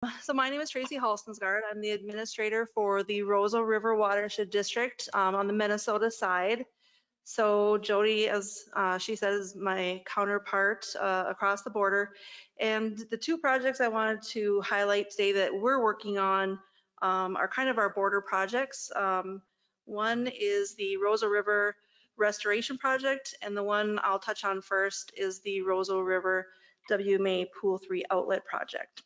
So my name is Tracy Halstensgard. I'm the administrator for the Roseau River Watershed District on the Minnesota side. So Jody, as she says, my counterpart across the border. And the two projects I wanted to highlight today that we're working on are kind of our border projects. One is the Roseau River Restoration Project, and the one I'll touch on first is the Roseau River WMA Pool 3 Outlet Project.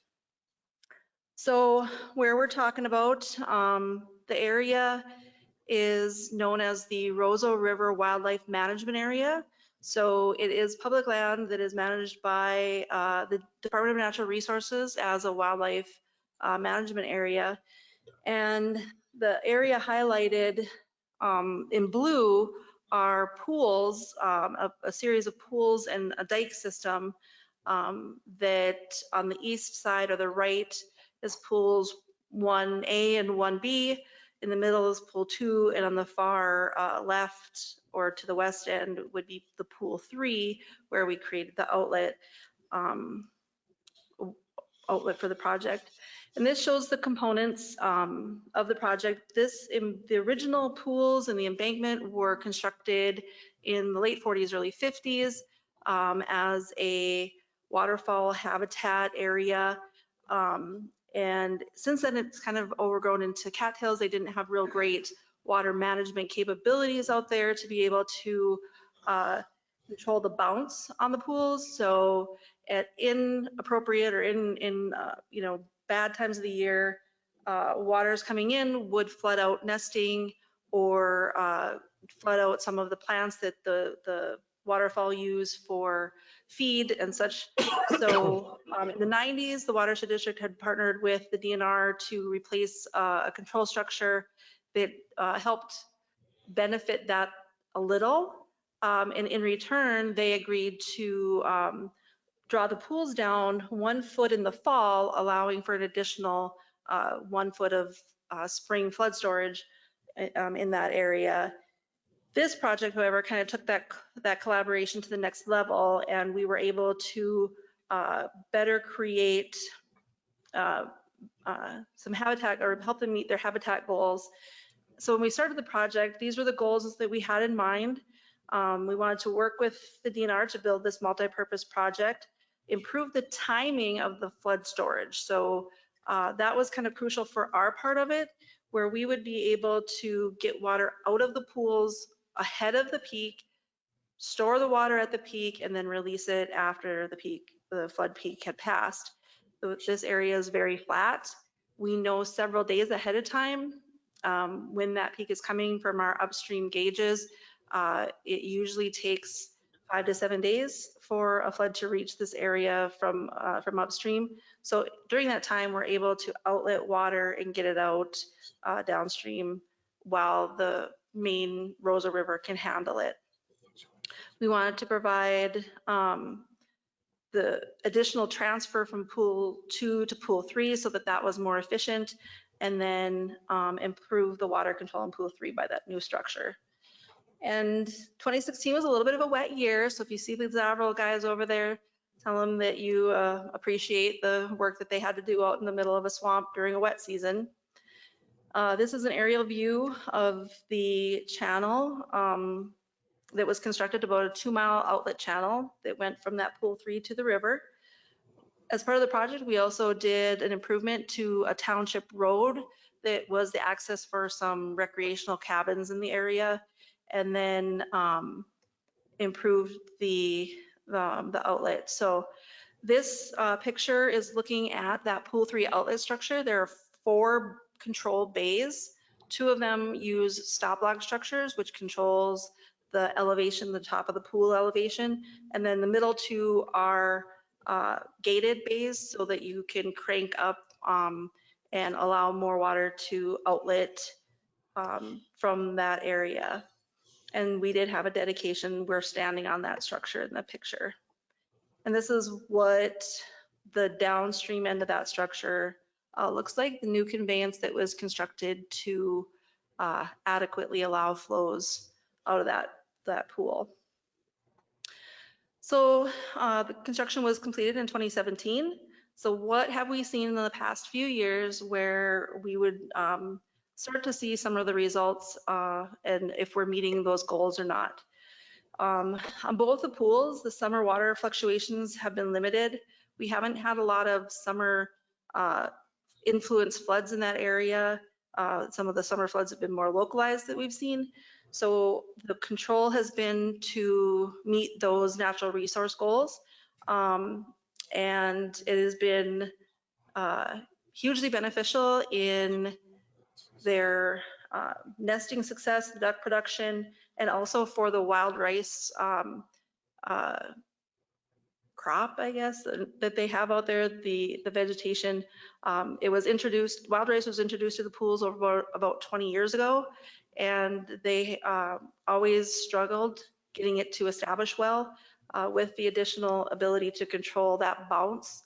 So where we're talking about, the area is known as the Roseau River Wildlife Management Area. So it is public land that is managed by the Department of Natural Resources as a wildlife management area. And the area highlighted in blue are pools, a series of pools and a dike system that on the east side or the right is pools 1A and 1B. In the middle is pool 2, and on the far left or to the west end would be the pool 3, where we created the outlet for the project. And this shows the components of the project. The original pools and the embankment were constructed in the late 40s, early 50s as a waterfowl habitat area. And since then, it's kind of overgrown into cattails. They didn't have real great water management capabilities out there to be able to control the bounce on the pools. So at inappropriate or in bad times of the year, waters coming in would flood out nesting or flood out some of the plants that the waterfowl use for feed and such. So in the 90s, the Watershed District had partnered with the DNR to replace a control structure that helped benefit that a little. And in return, they agreed to draw the pools down 1 foot in the fall, allowing for an additional 1 foot of spring flood storage in that area. This project, however, kind of took that collaboration to the next level, and we were able to better create some habitat or help them meet their habitat goals. So when we started the project, these were the goals that we had in mind. We wanted to work with the DNR to build this multi-purpose project, improve the timing of the flood storage. So that was kind of crucial for our part of it, where we would be able to get water out of the pools ahead of the peak, store the water at the peak, and then release it after the flood peak had passed. So this area is very flat. We know several days ahead of time when that peak is coming from our upstream gauges. It usually takes 5 to 7 days for a flood to reach this area from upstream. So during that time, we're able to outlet water and get it out downstream while the main Roseau River can handle it. We wanted to provide the additional transfer from pool 2 to pool 3 so that was more efficient, and then improve the water control in pool 3 by that new structure. And 2016 was a little bit of a wet year, so if you see the Zavro guys over there, tell them that you appreciate the work that they had to do out in the middle of a swamp during a wet season. This is an aerial view of the channel that was constructed, about a 2-mile outlet channel that went from that pool 3 to the river. As part of the project, we also did an improvement to a township road that was the access for some recreational cabins in the area, and then improved the outlet. So this picture is looking at that pool 3 outlet structure. There are 4 control bays. 2 of them use stop block structures, which controls the elevation, the top of the pool elevation. And then the middle 2 are gated bays so that you can crank up and allow more water to outlet from that area. And we did have a dedication. We're standing on that structure in the picture. And this is what the downstream end of that structure looks like, the new conveyance that was constructed to adequately allow flows out of that pool. So the construction was completed in 2017. So what have we seen in the past few years where we would start to see some of the results and if we're meeting those goals or not? On both the pools, the summer water fluctuations have been limited. We haven't had a lot of summer influence floods in that area. Some of the summer floods have been more localized that we've seen. So the control has been to meet those natural resource goals. And it has been hugely beneficial in their nesting success, the duck production, and also for the wild rice crop, I guess, that they have out there, the vegetation. It was introduced, wild rice was introduced to the pools over about 20 years ago, and they always struggled getting it to establish well. With the additional ability to control that bounce,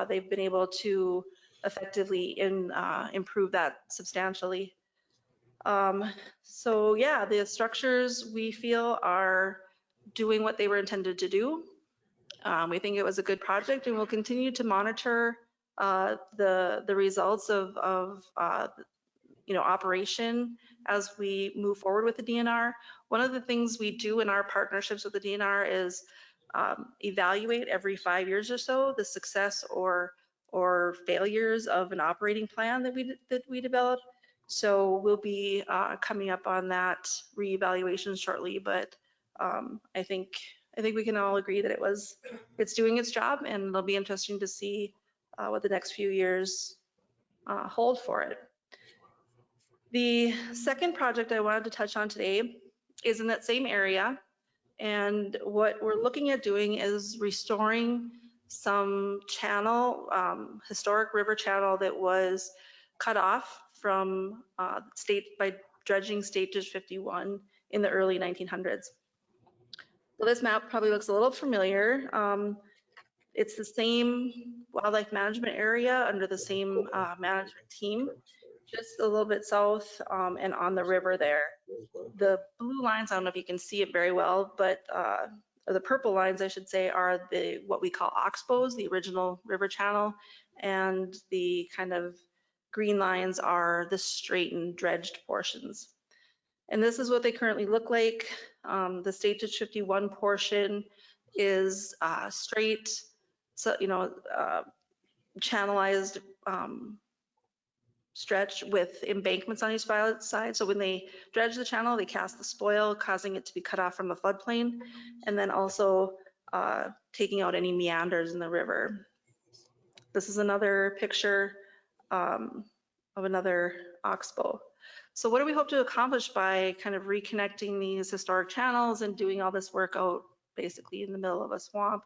they've been able to effectively improve that substantially. So yeah, the structures we feel are doing what they were intended to do. We think it was a good project, and we'll continue to monitor the results of operation as we move forward with the DNR. One of the things we do in our partnerships with the DNR is evaluate every 5 years or so the success or failures of an operating plan that we develop. So we'll be coming up on that reevaluation shortly, but I think we can all agree that it's doing its job, and it'll be interesting to see what the next few years hold for it. The second project I wanted to touch on today is in that same area, and what we're looking at doing is restoring some channel, historic river channel that was cut off from state by dredging State Ditch 51 in the early 1900s. So this map probably looks a little familiar. It's the same wildlife management area under the same management team, just a little bit south and on the river there. The blue lines, I don't know if you can see it very well, but the purple lines, I should say, are what we call oxbows, the original river channel, and the kind of green lines are the straightened dredged portions. And this is what they currently look like. The State Ditch 51 portion is straight, so channelized stretch with embankments on each side. So when they dredge the channel, they cast the spoil, causing it to be cut off from the floodplain, and then also taking out any meanders in the river. This is another picture of another oxbow. So what do we hope to accomplish by kind of reconnecting these historic channels and doing all this work out basically in the middle of a swamp?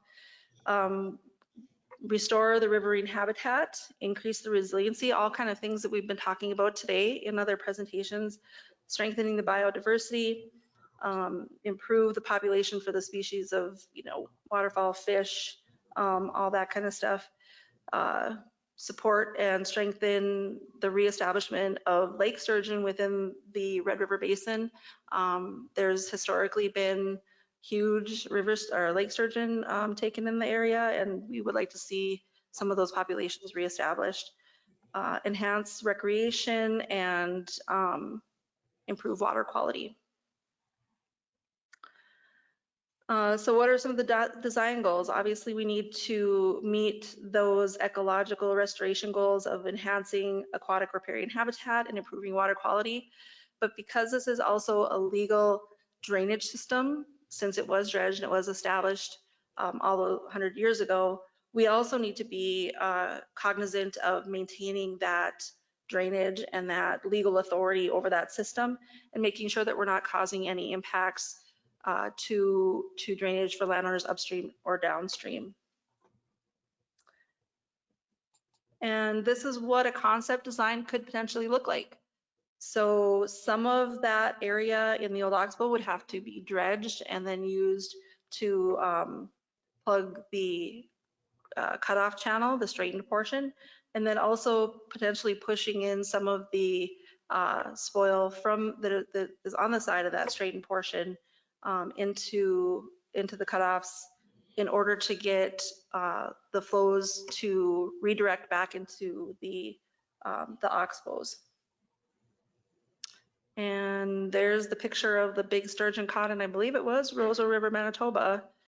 Restore the riverine habitat, increase the resiliency, all kind of things that we've been talking about today in other presentations, strengthening the biodiversity, improve the population for the species of, waterfowl, fish, all that kind of stuff. Support and strengthen the reestablishment of lake sturgeon within the Red River Basin. There's historically been huge lake sturgeon taken in the area, and we would like to see some of those populations reestablished. Enhance recreation and improve water quality. So what are some of the design goals? Obviously, we need to meet those ecological restoration goals of enhancing aquatic riparian habitat and improving water quality. But because this is also a legal drainage system, since it was dredged and it was established all 100 years ago, we also need to be cognizant of maintaining that drainage and that legal authority over that system and making sure that we're not causing any impacts to drainage for landowners upstream or downstream. And this is what a concept design could potentially look like. So some of that area in the old oxbow would have to be dredged and then used to plug the cutoff channel, the straightened portion, and then also potentially pushing in some of the spoil from that is on the side of that straightened portion into the cutoffs in order to get the flows to redirect back into the oxbows. And there's the picture of the big sturgeon caught in, I believe it was Roseau River, Manitoba.